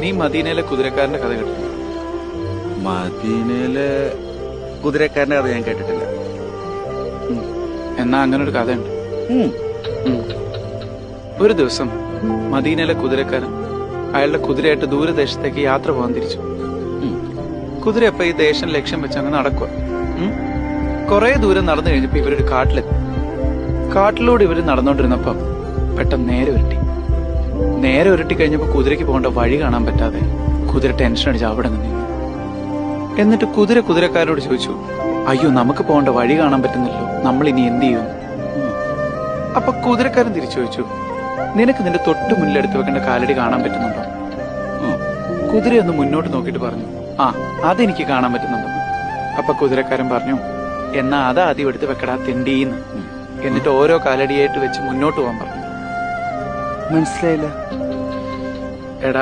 നീ മദീനയിലെ കുതിരക്കാരന്റെ കഥ കേട്ടു? മദീനയിലെ കുതിരക്കാരന്റെ കഥ ഞാൻ കേട്ടിട്ടില്ല. എന്നാ അങ്ങനെ ഒരു കഥയുണ്ട്. ഒരു ദിവസം മദീനയിലെ കുതിരക്കാരൻ അയാളുടെ കുതിരയായിട്ട് ദൂരദേശത്തേക്ക് യാത്ര പോകാൻ തിരിച്ചു. കുതിര അപ്പൊ ഈ ദേശം ലക്ഷ്യം വെച്ച് അങ്ങ് നടക്കുക. കുറെ ദൂരം നടന്നു കഴിഞ്ഞപ്പോ ഇവരൊരു കാട്ടിലെത്തി. കാട്ടിലൂടെ ഇവര് നടന്നുകൊണ്ടിരുന്നപ്പം പെട്ടെന്ന് നേരെ ഉരുട്ടി കഴിഞ്ഞപ്പോ കുതിരയ്ക്ക് പോകേണ്ട വഴി കാണാൻ പറ്റാതെ കുതിര ടെൻഷൻ അടിച്ച് അവിടെ നിന്ന്. എന്നിട്ട് കുതിരക്കാരോട് ചോദിച്ചു, അയ്യോ നമുക്ക് പോകേണ്ട വഴി കാണാൻ പറ്റുന്നില്ലോ, നമ്മൾ ഇനി എന്ത് ചെയ്യുന്നു? അപ്പൊ കുതിരക്കാരൻ തിരിച്ചു ചോദിച്ചു, നിനക്ക് നിന്റെ തൊട്ട് മുന്നിലെടുത്ത് വെക്കേണ്ട കാലടി കാണാൻ പറ്റുന്നുണ്ടോ? കുതിരയൊന്ന് മുന്നോട്ട് നോക്കിയിട്ട് പറഞ്ഞു, ആ അതെനിക്ക് കാണാൻ പറ്റുന്നുണ്ടോ. അപ്പൊ കുതിരക്കാരൻ പറഞ്ഞു, എന്നാ അത് ആദ്യം എടുത്ത് വെക്കടാ തെണ്ടീന്ന്. എന്നിട്ട് ഓരോ കാലടിയായിട്ട് വെച്ച് മുന്നോട്ട് പോകാൻ പറഞ്ഞു. മനസ്സിലായില്ല. എടാ